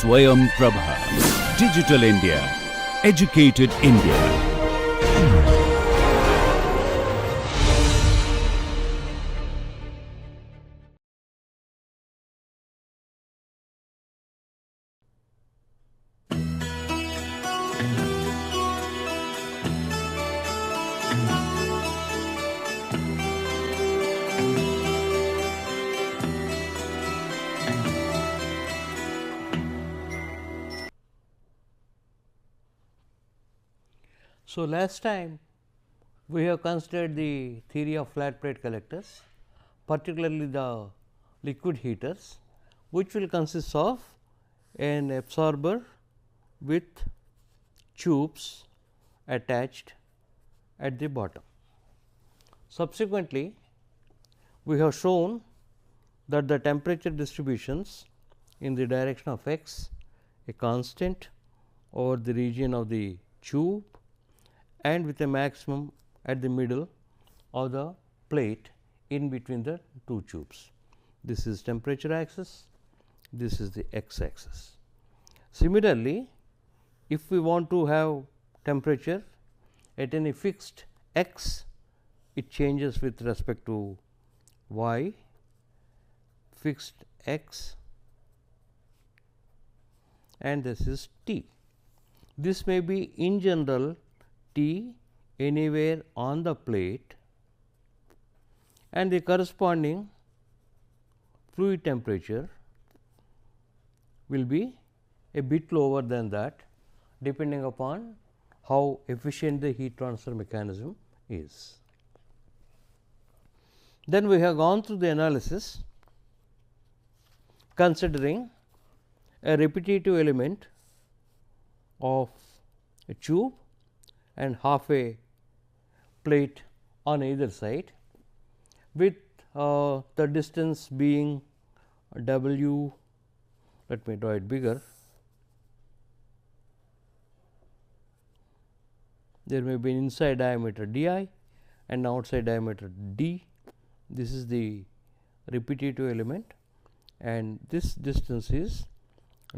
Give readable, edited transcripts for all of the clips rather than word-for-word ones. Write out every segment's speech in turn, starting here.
Swayam Prabha. Digital India. Educated India. So, last time we have considered the theory of flat plate collectors, particularly the liquid heaters, which will consist of an absorber with tubes attached at the bottom. Subsequently, we have shown that the temperature distributions in the direction of x, a constant over the region of the tube and with a maximum at the middle of the plate in between the two tubes. This is temperature axis, this is the x axis. Similarly, if we want to have temperature at any fixed x, it changes with respect to y, fixed x, and this is T. This may be in general T anywhere on the plate, and the corresponding fluid temperature will be a bit lower than that, depending upon how efficient the heat transfer mechanism is. Then we have gone through the analysis considering a repetitive element of a tube and half a plate on either side, with the distance being W. Let me draw it bigger. There may be an inside diameter d I and outside diameter d. This is the repetitive element, and this distance is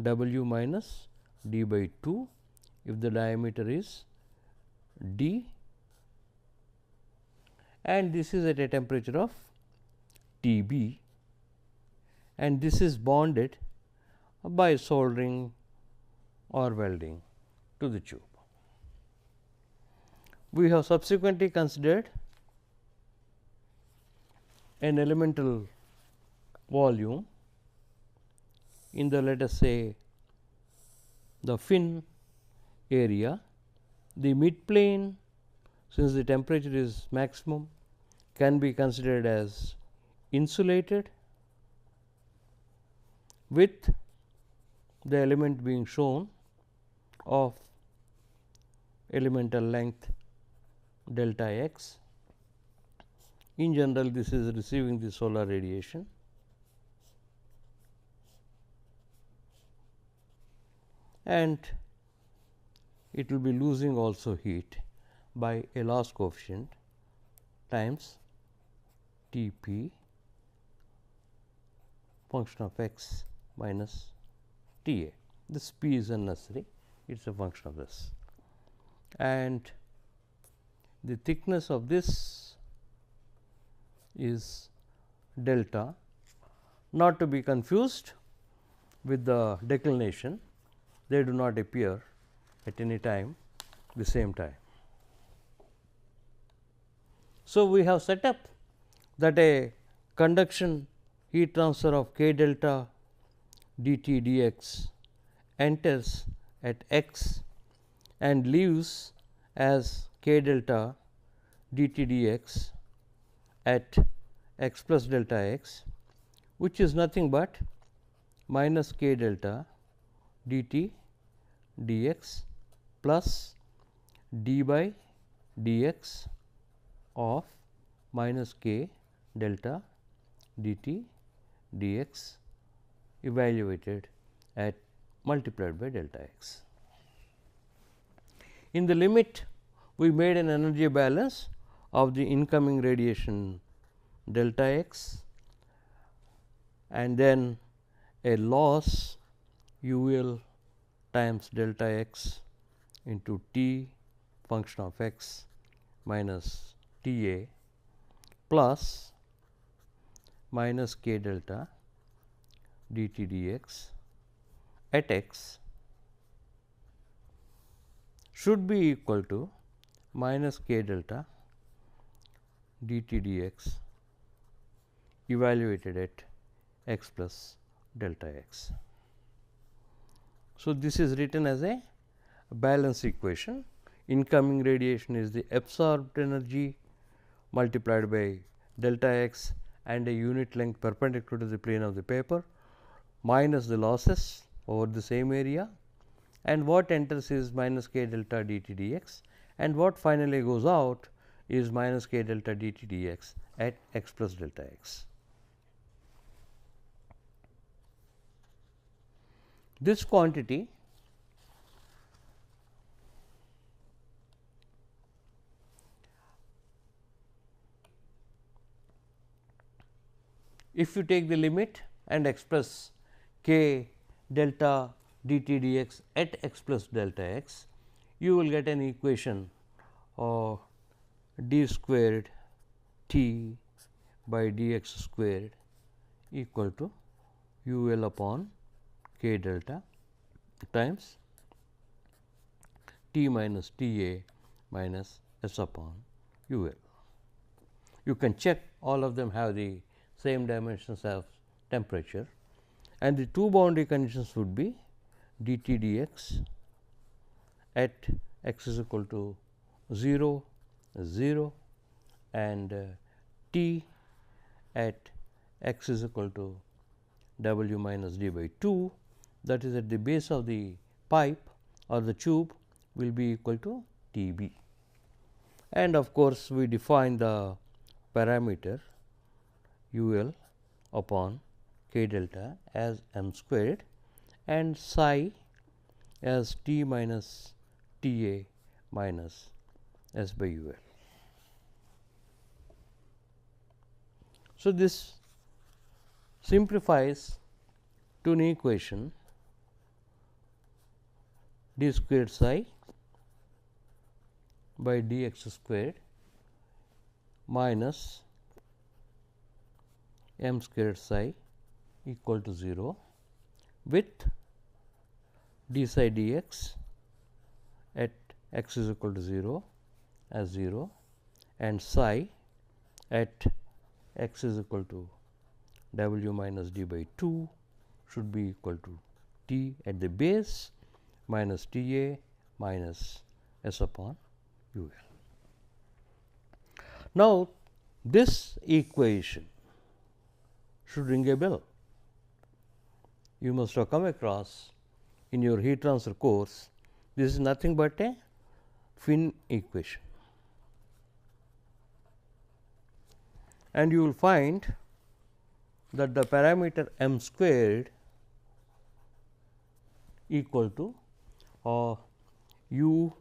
W minus d by 2 if the diameter is d, and this is at a temperature of T b, and this is bonded by soldering or welding to the tube. We have subsequently considered an elemental volume in the, let us say, the fin area. The mid plane, since the temperature is maximum, can be considered as insulated, with the element being shown of elemental length delta x. In general, this is receiving the solar radiation, and it will be losing also heat by a loss coefficient times T p function of x minus T a. This p is unnecessary, it is a function of this, and the thickness of this is delta, not to be confused with the declination. They do not appear at any time the same time. So, we have set up that a conduction heat transfer of k delta dt dx enters at x and leaves as k delta dt dx at x plus delta x, which is nothing but minus k delta dt dx plus d by dx of minus k delta dt dx evaluated at multiplied by delta x. In the limit, we made an energy balance of the incoming radiation delta x, and then a loss UL times delta x into T function of x minus T A plus minus k delta dt dx at x should be equal to minus k delta dt dx evaluated at x plus delta x. So, this is written as a balance equation. Incoming radiation is the absorbed energy multiplied by delta x and a unit length perpendicular to the plane of the paper minus the losses over the same area, and what enters is minus k delta dt dx, and what finally goes out is minus k delta dt dx at x plus delta x. This quantity if you take the limit and express k delta dt dx at x plus delta x, you will get an equation of d squared t by dx squared equal to u l upon k delta times T minus T A minus S upon U L. You can check, all of them have the same dimensions of temperature, and the two boundary conditions would be dt dx at x is equal to 0 and T at x is equal to W minus d by 2, that is at the base of the pipe or the tube will be equal to T b. And of course, we define the parameter U L upon k delta as m squared and psi as T minus T A minus S by U L. So, this simplifies to an equation d squared psi by dx squared minus m squared psi equal to 0 with d psi dx at x is equal to 0 as 0 and psi at x is equal to W minus d by 2 should be equal to T at the base minus T A minus S upon U L. Now, this equation should ring a bell. You must have come across in your heat transfer course. This is nothing but a Finn equation, and you will find that the parameter m squared equal to U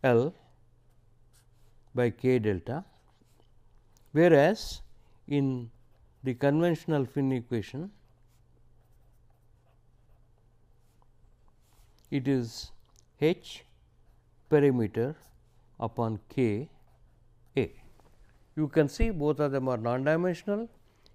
L by k delta, whereas in the conventional Finn equation it is H perimeter upon k A. You can see both of them are non-dimensional.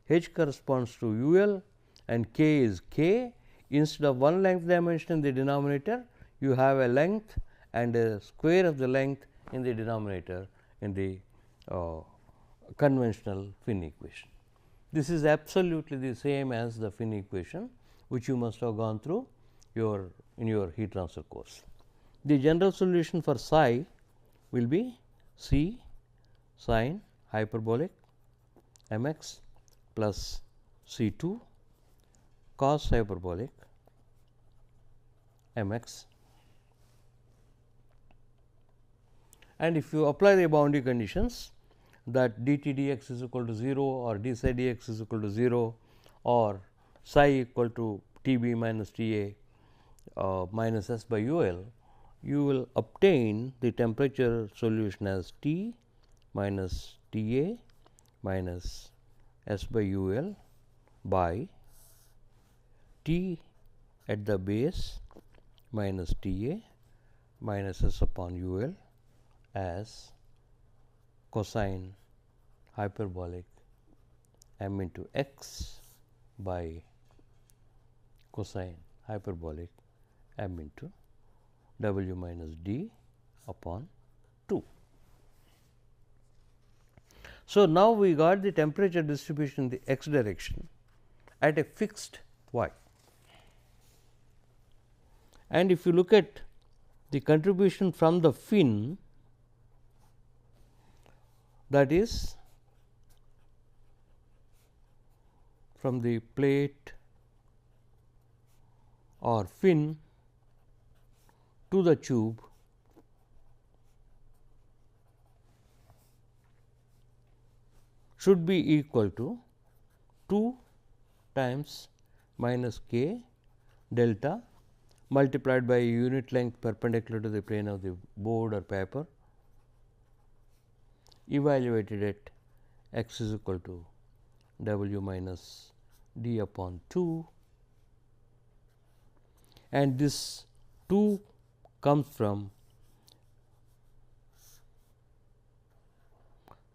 H corresponds to U L and k is k. Instead of one length dimension in the denominator, you have a length and a square of the length in the denominator in the conventional Finn equation. This is absolutely the same as the Finn equation, which you must have gone through in your heat transfer course. The general solution for psi will be C sin hyperbolic m x plus C 2 cos hyperbolic m x, and if you apply the boundary conditions that dt dx is equal to 0 or d psi dx is equal to 0 or psi equal to T b minus T A minus S by U L, you will obtain the temperature solution as T minus T A minus S by U L by T at the base minus T A minus S upon U L as cosine hyperbolic m into x by cosine hyperbolic m into W minus D upon 2. So, now we got the temperature distribution in the x direction at a fixed y. And if you look at the contribution from the fin, that is from the plate or fin to the tube, should be equal to 2 times minus k delta multiplied by a unit length perpendicular to the plane of the board or paper, evaluated at x is equal to W minus D upon 2, and this 2 comes from,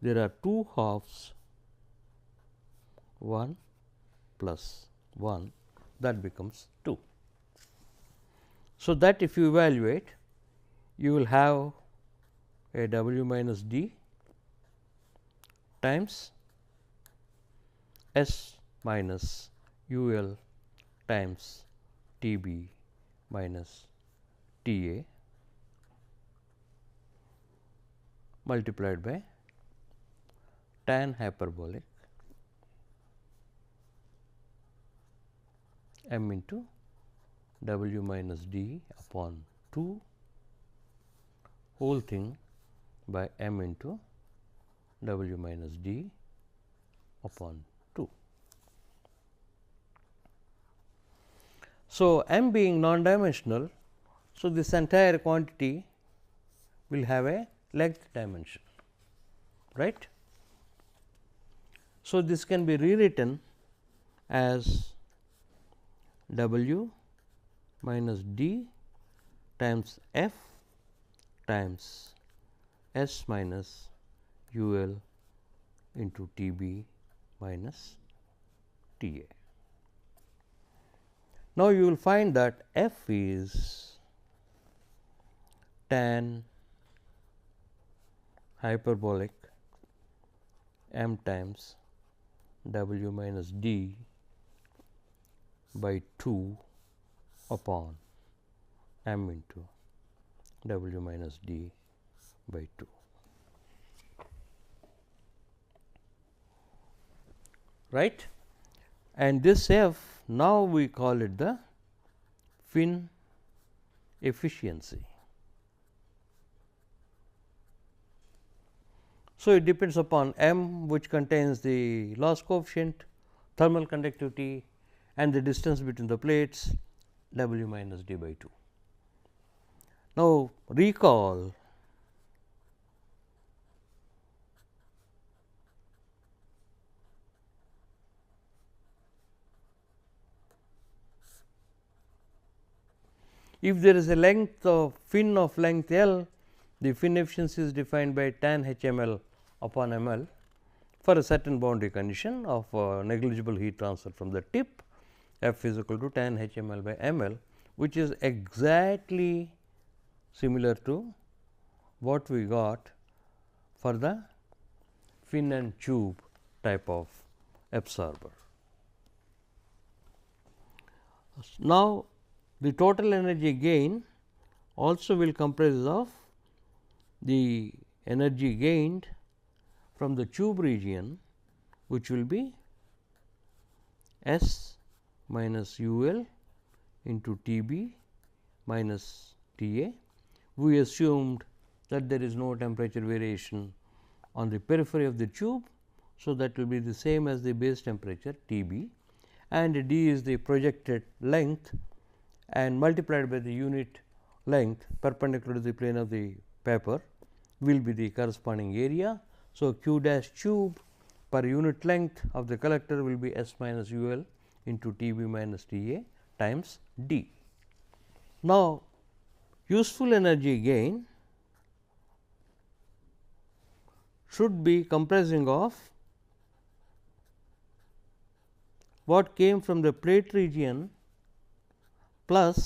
there are 2 halves, 1 plus 1, that becomes 2. So, that if you evaluate, you will have a W minus D times S minus U L times T B minus T A multiplied by tan hyperbolic m into W minus D upon 2 whole thing by m into W minus D upon 2. So, m being non-dimensional, so this entire quantity will have a length dimension, right. So, this can be rewritten as W minus D times F times S minus U L into T B minus T A. Now, you will find that F is tan hyperbolic m times W minus D by 2 upon m into W minus D by 2. Right, and this F, now we call it the fin efficiency. So, it depends upon m, which contains the loss coefficient, thermal conductivity, and the distance between the plates, W minus D by 2. Now, recall if there is a length of fin of length L, the fin efficiency is defined by tan h m L upon m L for a certain boundary condition of negligible heat transfer from the tip, F is equal to tan h m L by m L, which is exactly similar to what we got for the fin and tube type of absorber. Now, the total energy gain also will comprise of the energy gained from the tube region, which will be S minus U L into T B minus T A. We assumed that there is no temperature variation on the periphery of the tube. So, that will be the same as the base temperature T B, and D is the projected length, and multiplied by the unit length perpendicular to the plane of the paper will be the corresponding area. So, Q dash tube per unit length of the collector will be S minus U L into T B minus T A times d. Now, useful energy gain should be comprising of what came from the plate region plus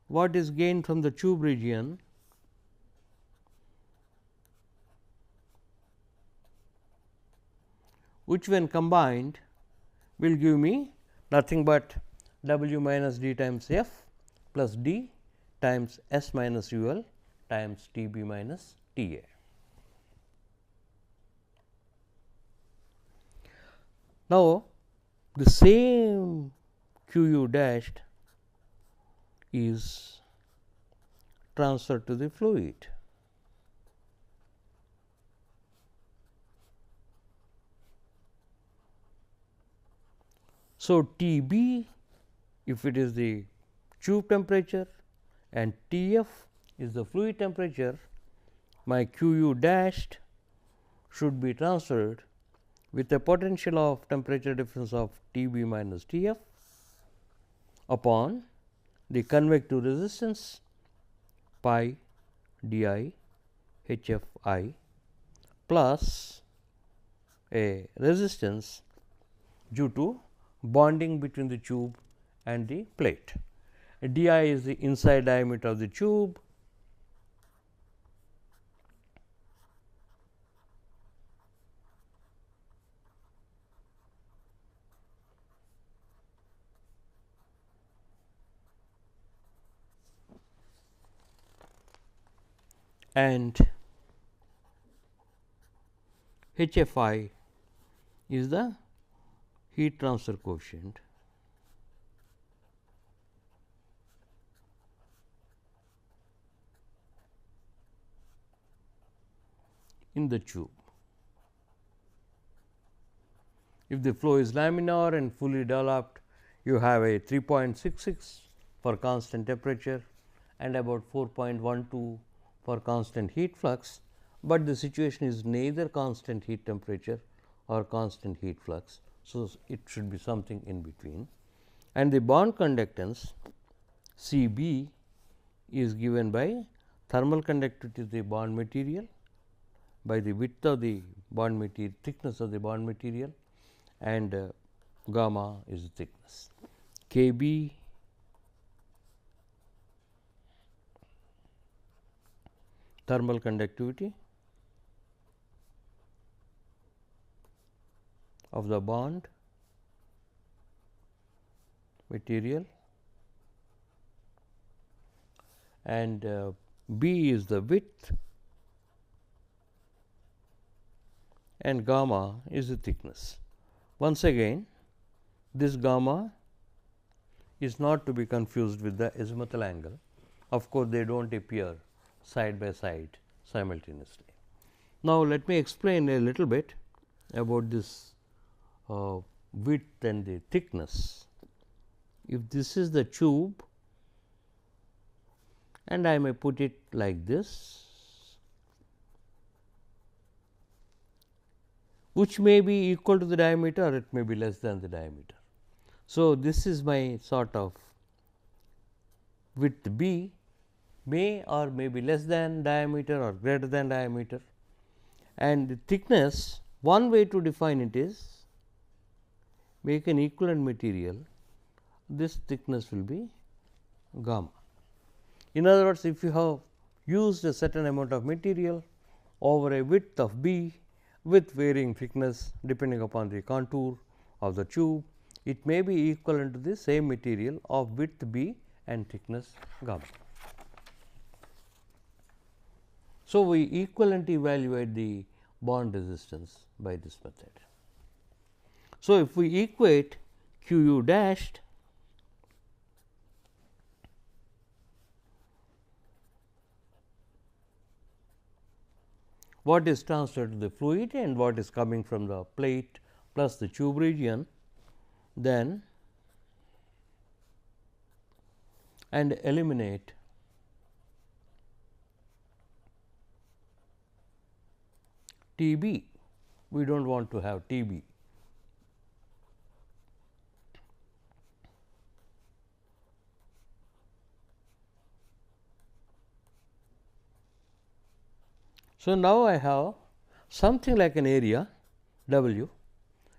what is gained from the tube region which when combined will give me nothing but W minus d times F plus d times S minus U L times T b minus T a. Now, the same Q u dashed is transferred to the fluid. So, T b if it is the tube temperature and T f is the fluid temperature, my Q u dashed should be transferred with a potential of temperature difference of T b minus T f upon the convective resistance pi d I H f I plus a resistance due to bonding between the tube and the plate. D I is the inside diameter of the tube, and H f I is the heat transfer coefficient in the tube. If the flow is laminar and fully developed, you have a 3.66 for constant temperature and about 4.12 for constant heat flux, but the situation is neither constant heat temperature or constant heat flux. So, it should be something in between, and the bond conductance C b is given by thermal conductivity of the bond material, by the width of the bond material, thickness of the bond material, and gamma is the thickness. K b thermal conductivity of the bond material, and B is the width and gamma is the thickness. Once again, this gamma is not to be confused with the azimuthal angle. Of course, they do not appear side by side simultaneously. Now, let me explain a little bit about this width and the thickness. If this is the tube and I may put it like this, which may be equal to the diameter or it may be less than the diameter. So, this is my sort of width B, may or may be less than diameter or greater than diameter, and the thickness, one way to define it is make an equivalent material, this thickness will be gamma. In other words, if you have used a certain amount of material over a width of B with varying thickness depending upon the contour of the tube, it may be equivalent to the same material of width B and thickness gamma. So, we equivalently evaluate the bond resistance by this method. So, if we equate Q u dashed what is transferred to the fluid and what is coming from the plate plus the tube region, then and eliminate T b, we do not want to have T b. So, now I have something like an area W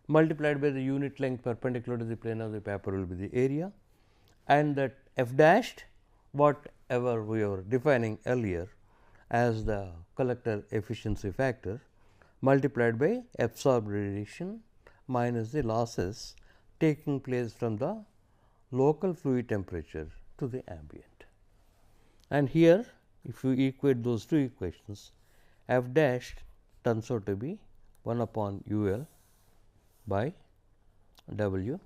multiplied by the unit length perpendicular to the plane of the paper will be the area, and that f dashed whatever we were defining earlier as the collector efficiency factor multiplied by absorbed radiation minus the losses taking place from the local fluid temperature to the ambient. And here if you equate those two equations, f dash turns out to be 1 upon U L by W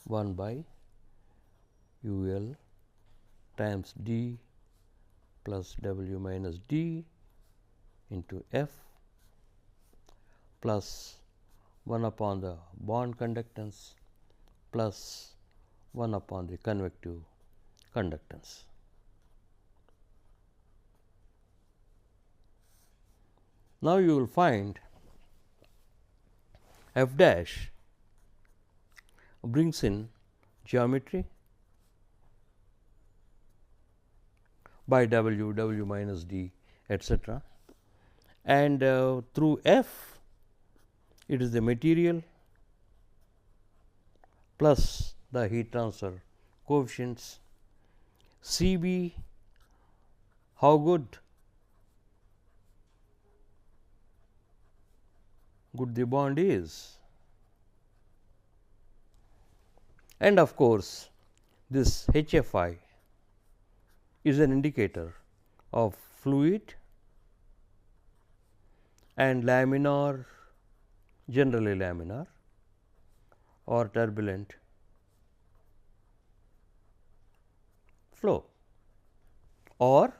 1 by U L times D plus W minus D into F plus 1 upon the bond conductance plus 1 upon the convective conductance. Now, you will find f dash brings in geometry by W, W minus D, etc. And through F, it is the material plus the heat transfer coefficients. C B, how good the bond is, and of course, this HFI is an indicator of fluid and laminar, generally laminar or turbulent flow, or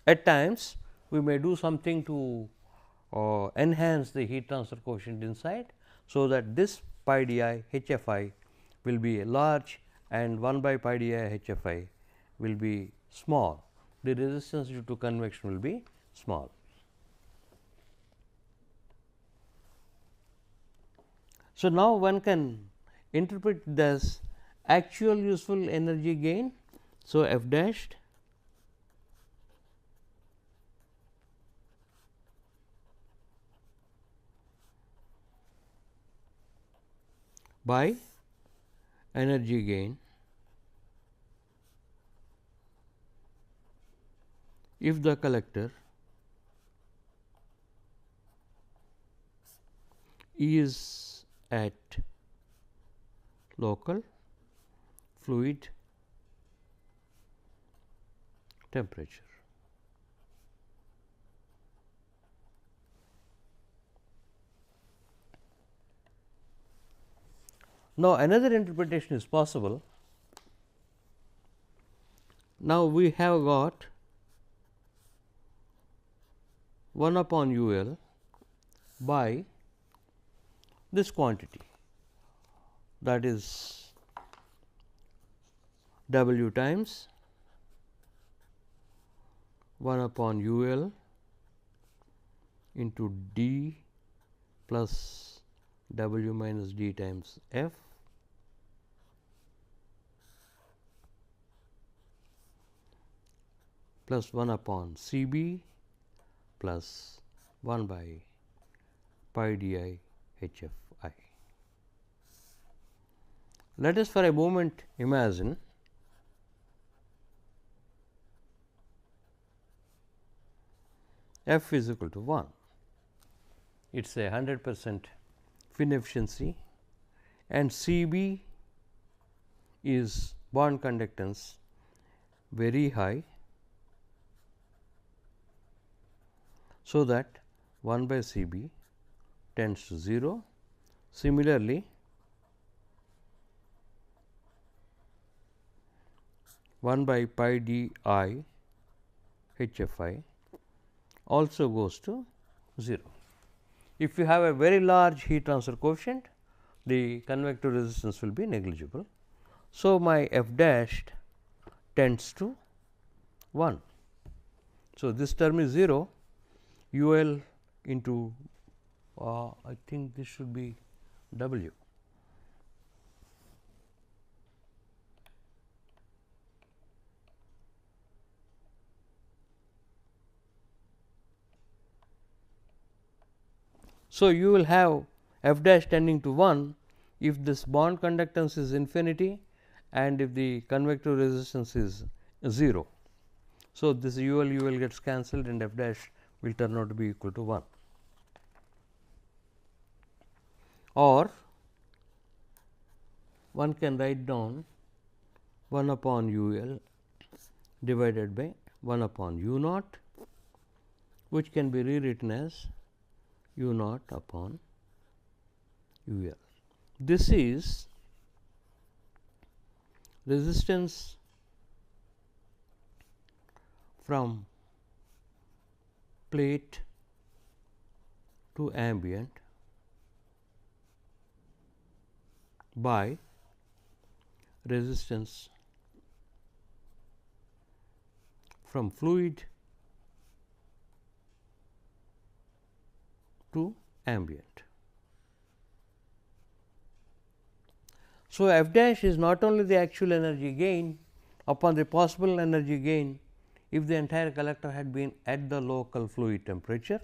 at times we may do something to enhance the heat transfer coefficient inside. So, that this pi d I HFI will be large and 1 by pi d I HFI will be small. The resistance due to convection will be small. So, now one can interpret this actual useful energy gain. So, f dashed by energy gain if the collector is at local fluid temperature. Now, another interpretation is possible. Now, we have got 1 upon U L by this quantity, that is W times 1 upon U L into D plus W minus D times F plus 1 upon C B plus 1 by pi d I H F I. Let us for a moment imagine F is equal to 1. It is a 100% fin efficiency, and C B is bond conductance very high. So, that 1 by C B tends to 0. Similarly, 1 by pi d I H F I also goes to 0. If you have a very large heat transfer coefficient, the convective resistance will be negligible. So, my f dashed tends to 1. So, this term is 0, U L into I think this should be W. So, you will have f dash tending to 1 if this bond conductance is infinity and if the convective resistance is 0. So, this UL gets cancelled and f dash will turn out to be equal to 1, or one can write down 1 upon UL divided by 1 upon U naught, which can be rewritten as U naught upon UL. This is resistance from plate to ambient by resistance from fluid to ambient. So, f dash is not only the actual energy gain upon the possible energy gain if the entire collector had been at the local fluid temperature,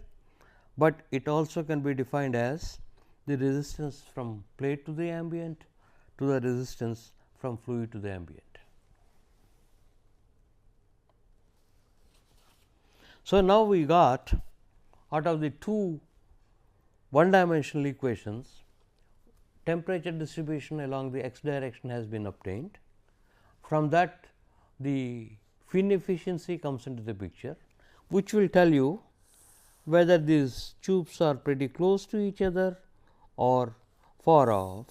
but it also can be defined as the resistance from plate to the ambient to the resistance from fluid to the ambient. So, now we got out of the two one dimensional equations, temperature distribution along the x direction has been obtained. From that, the fin efficiency comes into the picture, which will tell you whether these tubes are pretty close to each other or far off.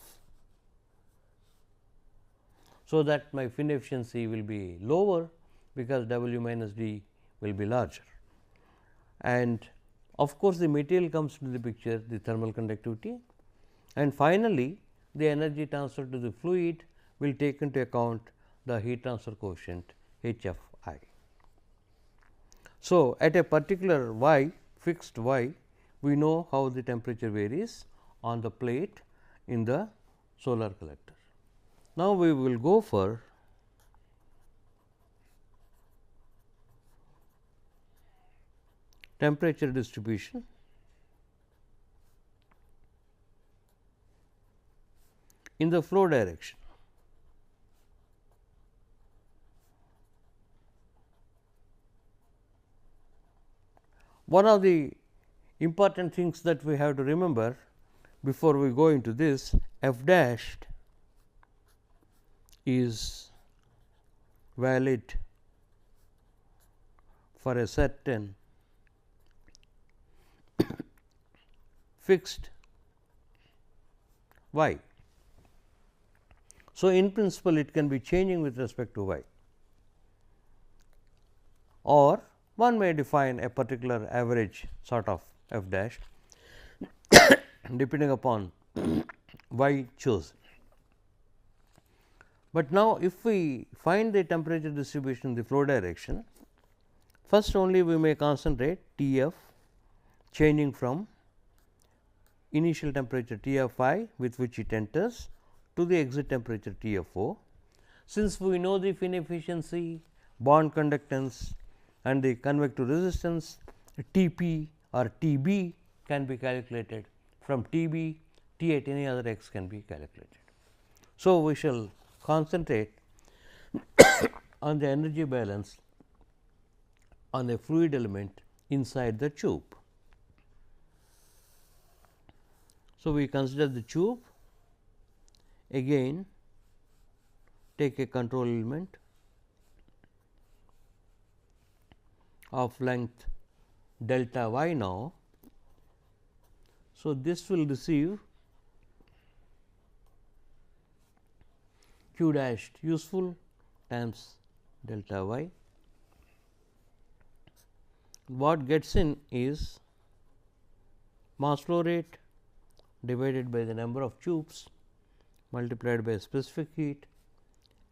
So, that my fin efficiency will be lower because W minus D will be larger. And of course, the material comes into the picture, the thermal conductivity, and finally, the energy transfer to the fluid will take into account the heat transfer coefficient H f I. So, at a particular y, fixed y, we know how the temperature varies on the plate in the solar collector. Now, we will go for temperature distribution in the flow direction. One of the important things that we have to remember before we go into this, f dashed is valid for a certain fixed y. So, in principle it can be changing with respect to y, or one may define a particular average sort of f dash depending upon y chosen. But now, if we find the temperature distribution in the flow direction, first only we may concentrate T f changing from initial temperature T f I with which it enters to the exit temperature T f O. Since we know the fin efficiency, bond conductance and the convective resistance, T p or T b can be calculated. From T b, T at any other x can be calculated. So, we shall concentrate on the energy balance on a fluid element inside the tube. So, we consider the tube, again take a control element of length delta y now. So, this will receive q dashed useful times delta y. What gets in is mass flow rate divided by the number of tubes multiplied by specific heat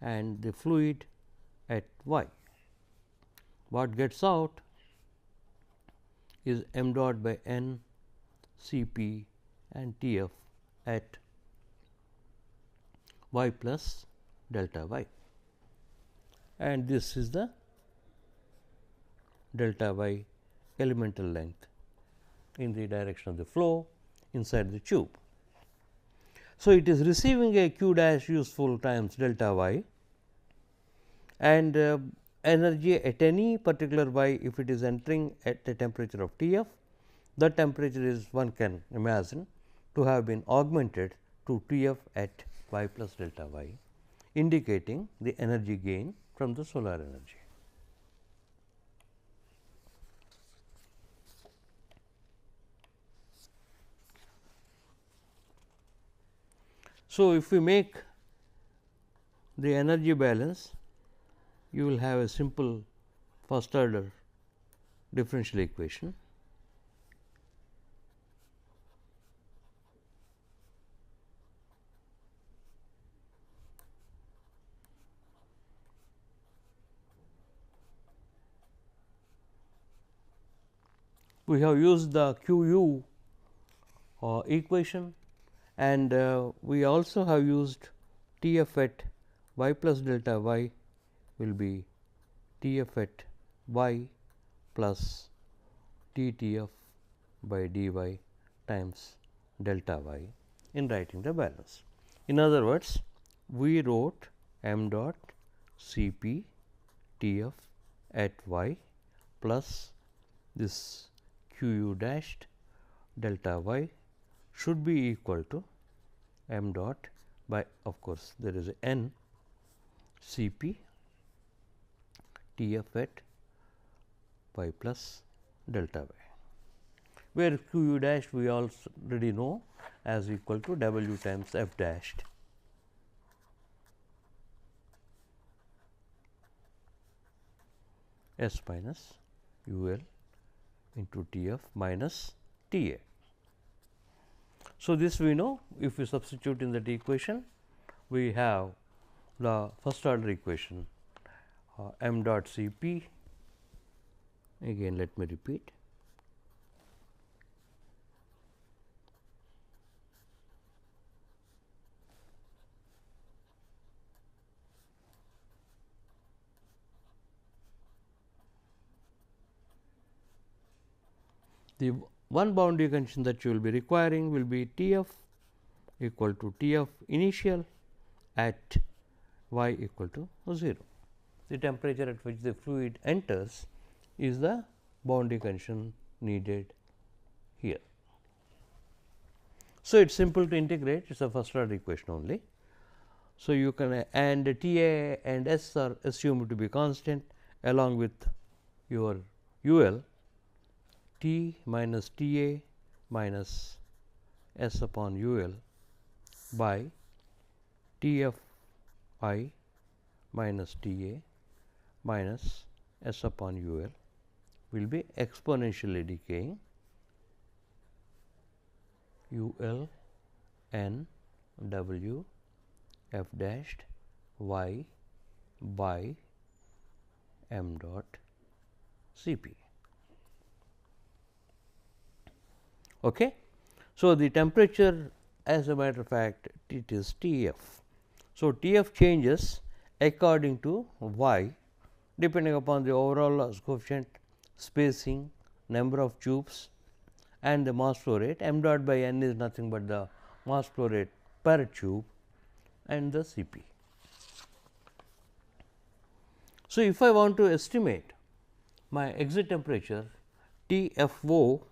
and the fluid at y. What gets out is m dot by n C p and T f at y plus delta y, and this is the delta y elemental length in the direction of the flow. inside the tube. So, it is receiving a q dash useful times delta y, and energy at any particular y, if it is entering at the temperature of T f, the temperature is, one can imagine, to have been augmented to T f at y plus delta y, indicating the energy gain from the solar energy. So, if we make the energy balance, you will have a simple first order differential equation. We have used the Q u equation, and we also have used T f at y plus delta y will be T f at y plus T T f by d y times delta y in writing the balance. In other words, we wrote m dot C p T f at y plus this q u dashed delta y should be equal to m dot by, of course, there is a n C p T f at y plus delta y, where q u dash we already know as equal to w times f dashed. S minus u l into T f minus T a. So, this we know, if we substitute in that equation, we have the first order equation m dot C p, again let me repeat, the one boundary condition that you will be requiring will be T f equal to T f initial at y equal to 0. The temperature at which the fluid enters is the boundary condition needed here. So, it is simple to integrate, it is a first order equation only. So, you can, and T a and S are assumed to be constant along with your U l, T minus T a minus S upon U l by T f I minus T a minus S upon U l will be exponentially decaying U l n W f dashed y by m dot C p. Okay. So, the temperature, as a matter of fact, it is T f. So, T f changes according to y depending upon the overall loss coefficient, spacing, number of tubes and the mass flow rate. M dot by n is nothing but the mass flow rate per tube and the C p. So, if I want to estimate my exit temperature, T f o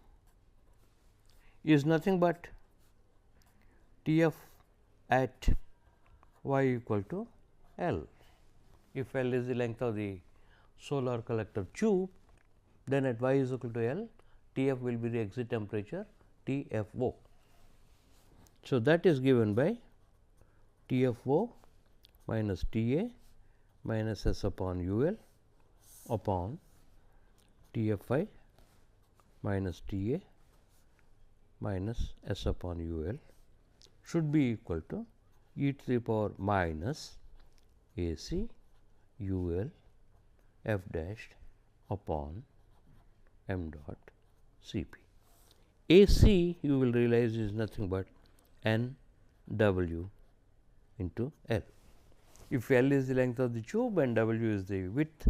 is nothing but T f at y equal to L. If L is the length of the solar collector tube, then at y is equal to L, T f will be the exit temperature T f o. So, that is given by T f o minus T a minus S upon U l upon T f I minus T a minus S upon U l should be equal to e to the power minus A c U l f dashed upon m dot C p. A c you will realize is nothing but n W into L. If L is the length of the tube and W is the width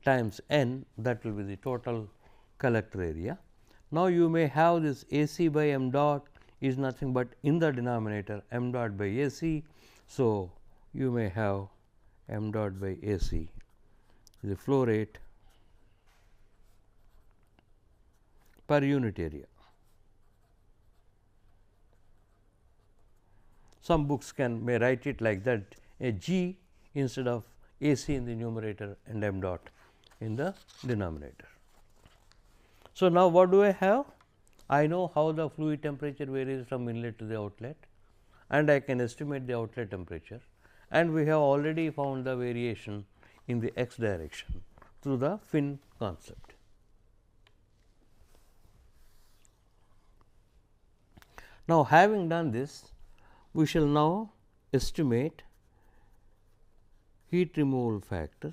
times n, that will be the total collector area. Now, you may have this A c by m dot is nothing but in the denominator m dot by AC. So, you may have m dot by AC the flow rate per unit area. Some books may write it like that, a G instead of AC in the numerator and m dot in the denominator. So, now what do I have? I know how the fluid temperature varies from inlet to the outlet, and I can estimate the outlet temperature, and we have already found the variation in the x direction through the fin concept. Now, having done this, we shall now estimate heat removal factor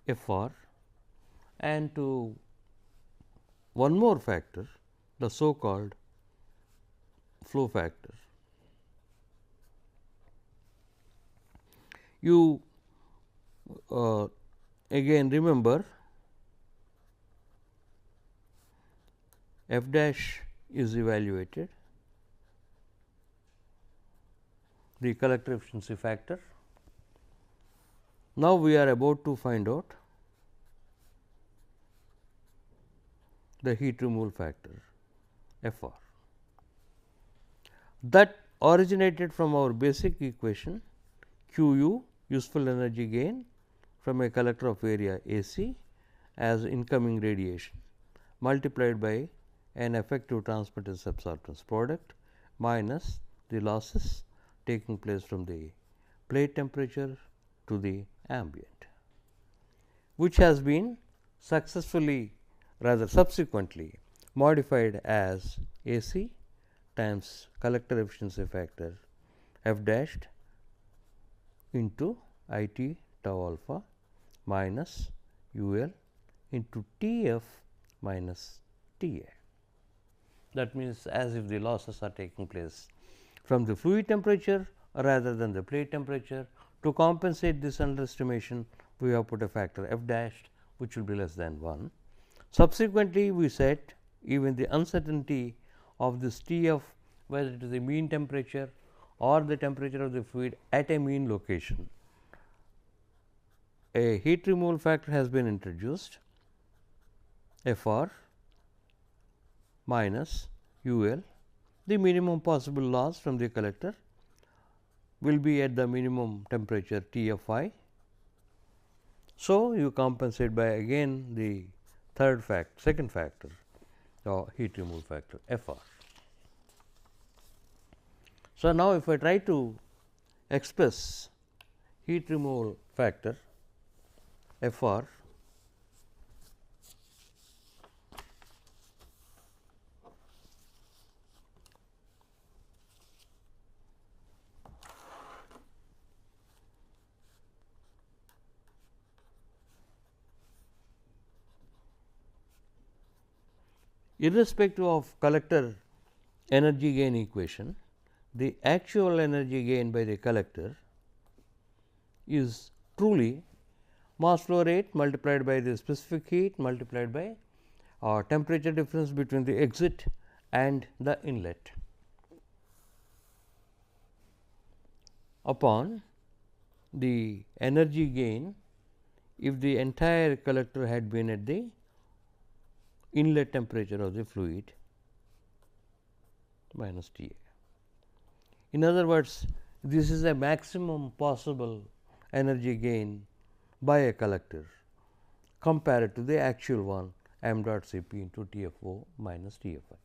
FR, and to one more factor, the so called flow factor. You again remember f dash is evaluated, the collector efficiency factor. Now, we are about to find out the heat removal factor FR that originated from our basic equation QU, useful energy gain from a collector of area AC as incoming radiation, multiplied by an effective transmittance absorptance product minus the losses taking place from the plate temperature to the ambient, which has been successfully, rather subsequently, modified as AC times collector efficiency factor F dashed into IT tau alpha minus UL into TF minus TA. That means, as if the losses are taking place from the fluid temperature rather than the plate temperature. To compensate this underestimation, we have put a factor F dashed, which will be less than 1. Subsequently, we set even the uncertainty of this TF, whether it is the mean temperature or the temperature of the fluid at a mean location. A heat removal factor has been introduced, FR minus UL, the minimum possible loss from the collector will be at the minimum temperature TFI. So, you compensate by again the second factor, or heat removal factor FR. So, now if I try to express heat removal factor FR irrespective of collector energy gain equation, the actual energy gain by the collector is truly mass flow rate multiplied by the specific heat multiplied by temperature difference between the exit and the inlet upon the energy gain if the entire collector had been at the inlet temperature of the fluid minus T A. In other words, this is a maximum possible energy gain by a collector compared to the actual one m dot Cp into TFO minus TFI.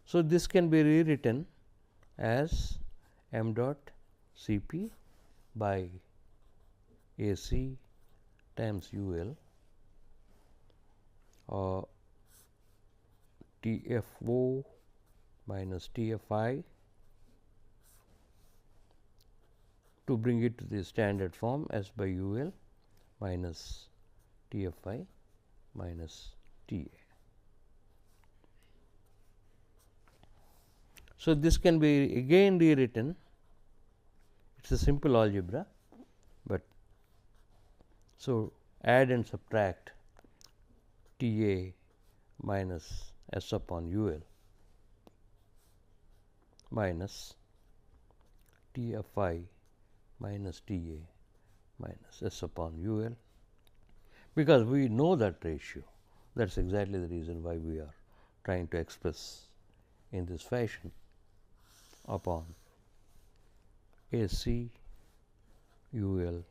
So, this can be rewritten as m dot Cp by AC times UL or TFO minus TFI to bring it to the standard form S by UL minus TFI minus TA. So, this can be again rewritten, it is a simple algebra, but so add and subtract T A minus S upon U L minus T F I minus T A minus S upon U L, because we know that ratio. That is exactly the reason why we are trying to express in this fashion upon A C U L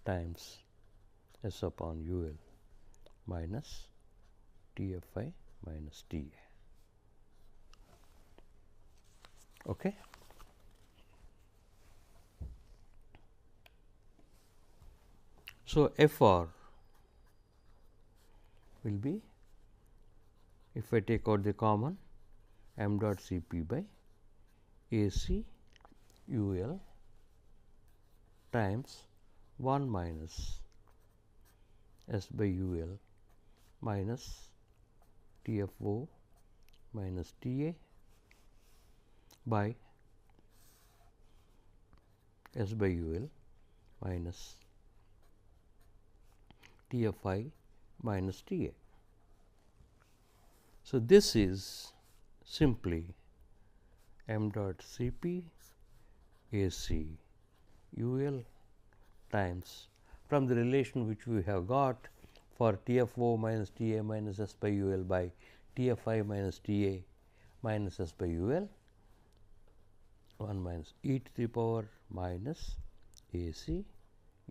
times S upon U L minus T F I minus T A. Okay. So, F R will be, if I take out the common, m dot C P by A C U L times 1 minus S by U L minus T F O minus T A by S by U L minus T F I minus T A. So, this is simply m dot C P A C U L times, from the relation which we have got for T F O minus T A minus S by U L by T F I minus T A minus S by U L, 1 minus e to the power minus A C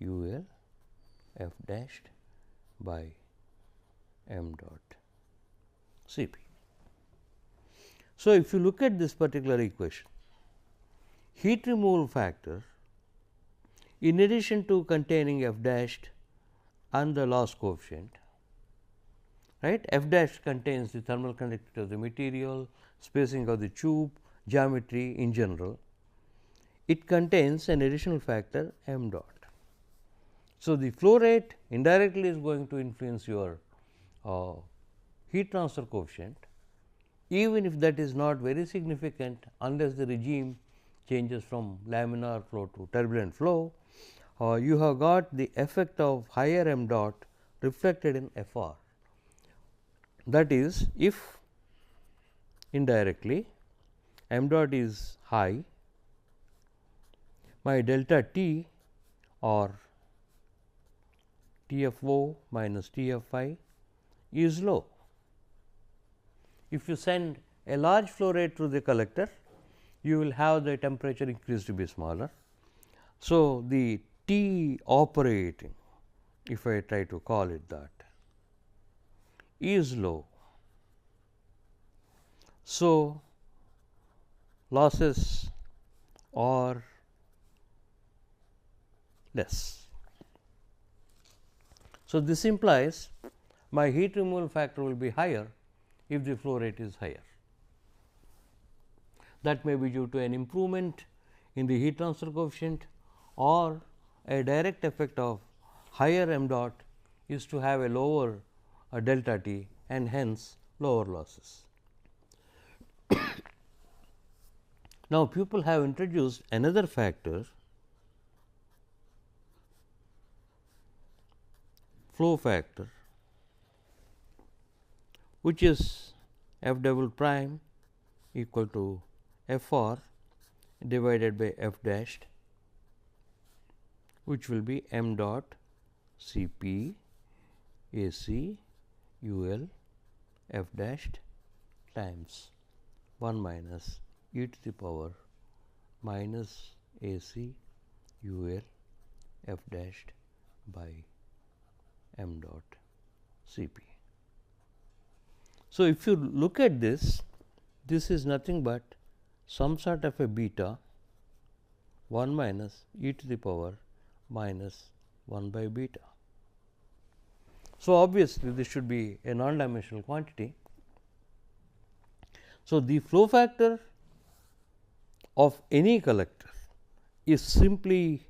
U L f dashed by m dot C P. So, if you look at this particular equation, heat removal factor, in addition to containing f dashed and the loss coefficient, right, f dash contains the thermal conductivity of the material, spacing of the tube, geometry in general, it contains an additional factor m dot. So, the flow rate indirectly is going to influence your heat transfer coefficient, even if that is not very significant unless the regime changes from laminar flow to turbulent flow. You have got the effect of higher m dot reflected in F R. That is, if indirectly m dot is high, my delta T or T F O minus T F I is low. If you send a large flow rate through the collector, you will have the temperature increase to be smaller. So, the T operating, if I try to call it that, is low. So, losses are less. So, this implies my heat removal factor will be higher if the flow rate is higher. That may be due to an improvement in the heat transfer coefficient, or a direct effect of higher m dot is to have a lower delta T and hence lower losses. Now, people have introduced another factor, flow factor, which is f double prime equal to F R divided by f dashed, which will be m dot C P A C U L f dashed times 1 minus e to the power minus A C U L f dashed by m dot C P. So, if you look at this, this is nothing but some sort of a beta 1 minus e to the power minus 1 by beta. So, obviously, this should be a non-dimensional quantity. So, the flow factor of any collector is simply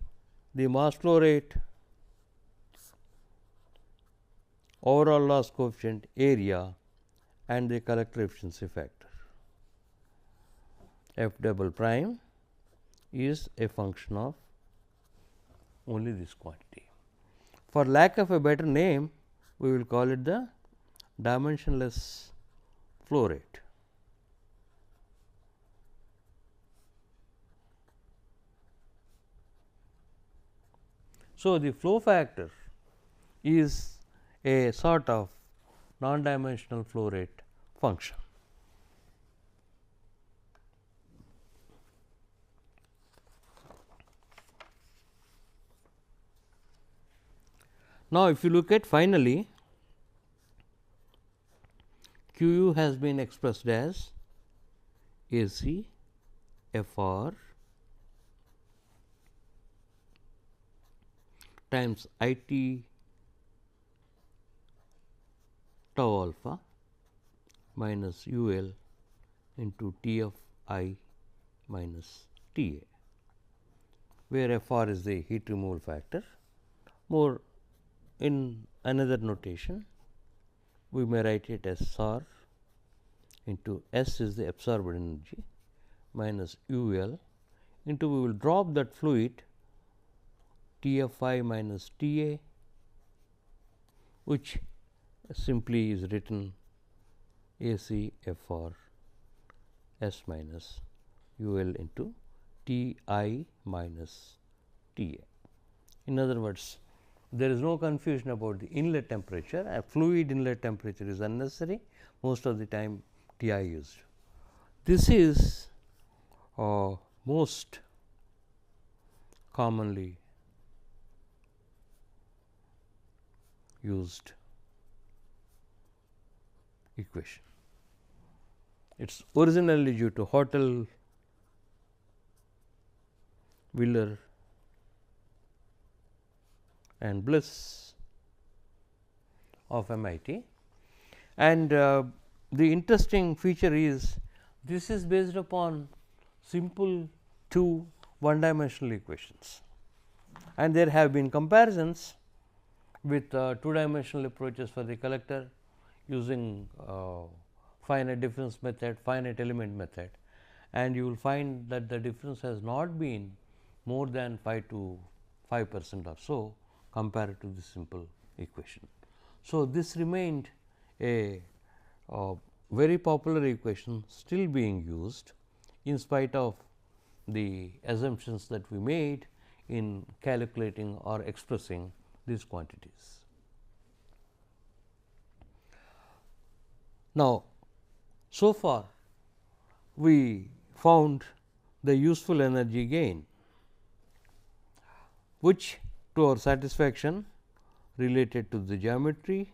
the mass flow rate, overall loss coefficient, area, and the collector efficiency factor. F double prime is a function of only this quantity. For lack of a better name, we will call it the dimensionless flow rate. So, the flow factor is a sort of non-dimensional flow rate function. Now, if you look at finally, Q has been expressed as AC FR times IT tau alpha minus UL into T of I minus T A, where FR is the heat removal factor. More in another notation, we may write it as SR into S is the absorbed energy minus UL into, we will drop that fluid T of I minus T A, which simply is written AC FR S minus UL into T I minus T A. In other words, there is no confusion about the inlet temperature. A fluid inlet temperature is unnecessary, most of the time T I used. This is most commonly used equation. It is originally due to Hotel, Wheeler and Bliss of MIT, and the interesting feature is this is based upon simple two one-dimensional equations, and there have been comparisons with two-dimensional approaches for the collector using finite difference method, finite element method, and you will find that the difference has not been more than 5% or so compared to the simple equation. So, this remained a very popular equation still being used in spite of the assumptions that we made in calculating or expressing these quantities. Now, so far we found the useful energy gain, which to our satisfaction related to the geometry,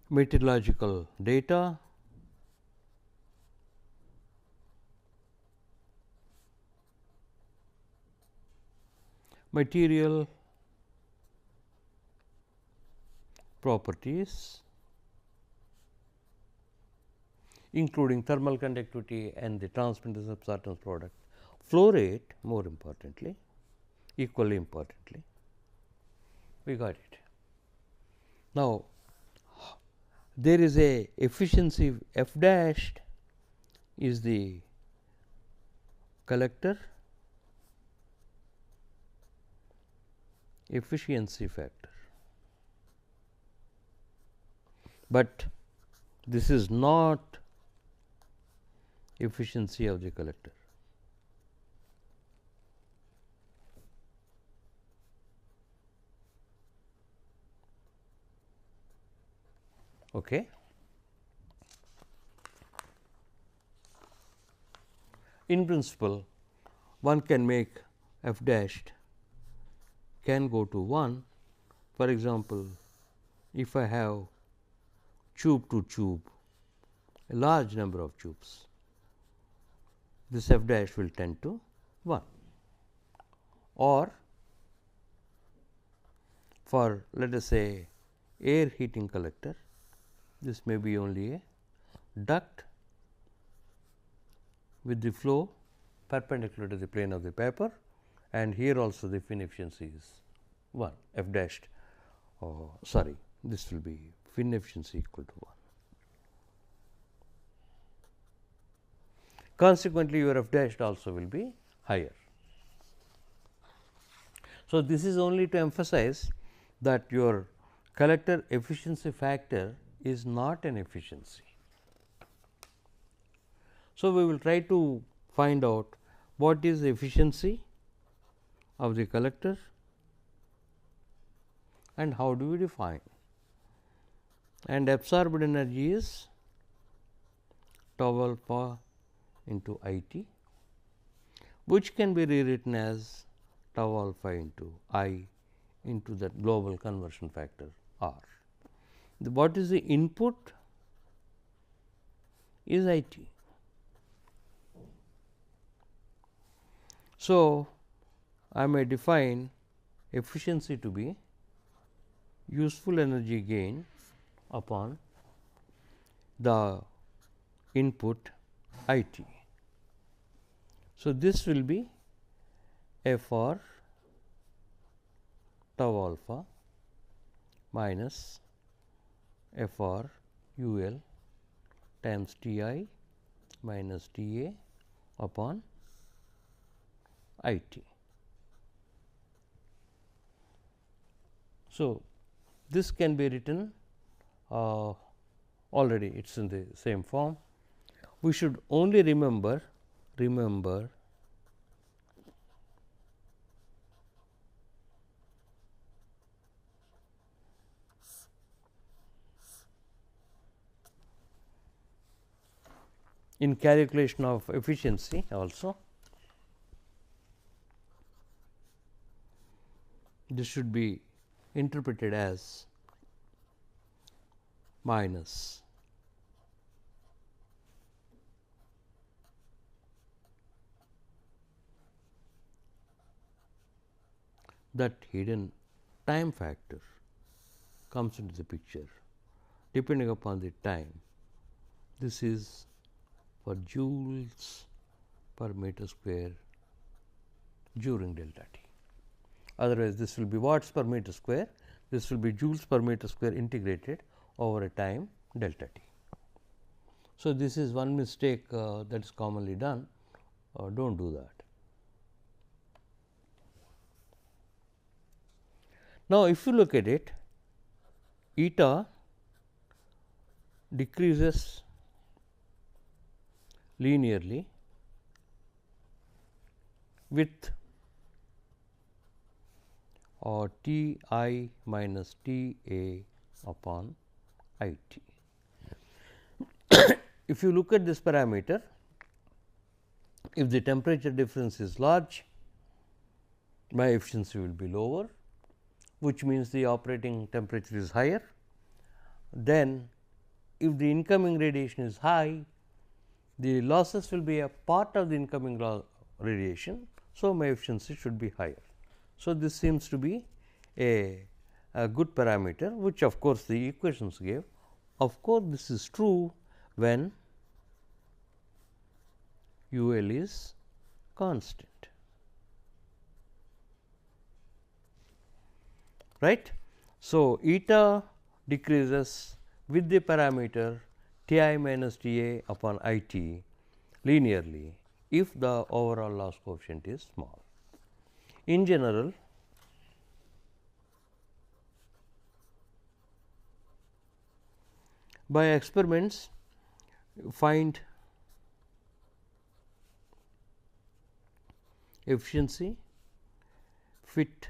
meteorological data, material properties, including thermal conductivity and the transmittance absorption product, flow rate more importantly, equally importantly, we got it. Now, there is a efficiency F dashed is the collector efficiency factor, but this is not efficiency of the collector. Okay. In principle, one can make F dashed can go to 1. For example, if I have tube to tube, a large number of tubes, this F dash will tend to 1, or for let us say air heating collector, this may be only a duct with the flow perpendicular to the plane of the paper, and here also the fin efficiency is 1, F dashed sorry, this will be fin efficiency equal to 1. Consequently, your F dashed also will be higher. So, this is only to emphasize that your collector efficiency factor is not an efficiency. So, we will try to find out what is the efficiency of the collector and how do we define, and absorbed energy is tau alpha into I t, which can be rewritten as tau alpha into I into the global conversion factor R. What is the input is I t. So, I may define efficiency to be useful energy gain upon the input I t. So, this will be F r tau alpha minus F r u l times T I minus T a upon I t. So, this can be written already, it is in the same form. We should only remember in calculation of efficiency also, this should be interpreted as minus that hidden time factor comes into the picture depending upon the time. This is for joules per meter square during delta t. Otherwise, this will be watts per meter square, this will be joules per meter square integrated over a time delta t. So, this is one mistake that is commonly done, do not do that. Now, if you look at it, eta decreases linearly with T I minus T a upon I t. If you look at this parameter, if the temperature difference is large, my efficiency will be lower, which means the operating temperature is higher. Then if the incoming radiation is high, the losses will be a part of the incoming radiation. So, my efficiency should be higher. So, this seems to be a good parameter, which of course, the equations gave. Of course, this is true when U L is constant, right. So, eta decreases with the parameter T I minus T a upon I t linearly if the overall loss coefficient is small. In general, by experiments find efficiency fit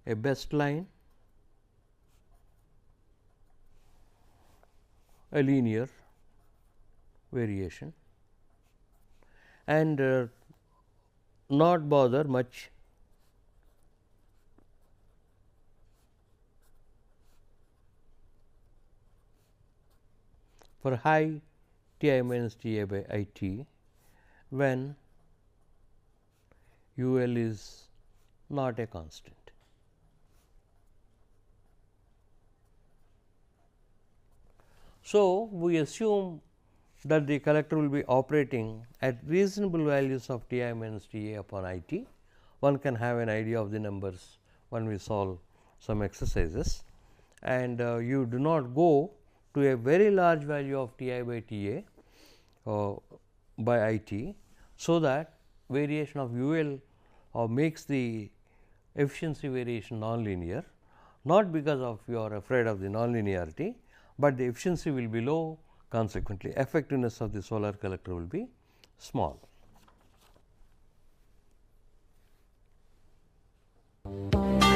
a best line, a linear variation, and not bother much for high T I minus T a by I t when U L is not a constant. So, we assume that the collector will be operating at reasonable values of T I minus T a upon I t. One can have an idea of the numbers when we solve some exercises, and you do not go to a very large value of T I by T a by I t. So, that variation of U L makes the efficiency variation nonlinear, not because of you are afraid of the nonlinearity, but the efficiency will be low, consequently effectiveness of the solar collector will be small.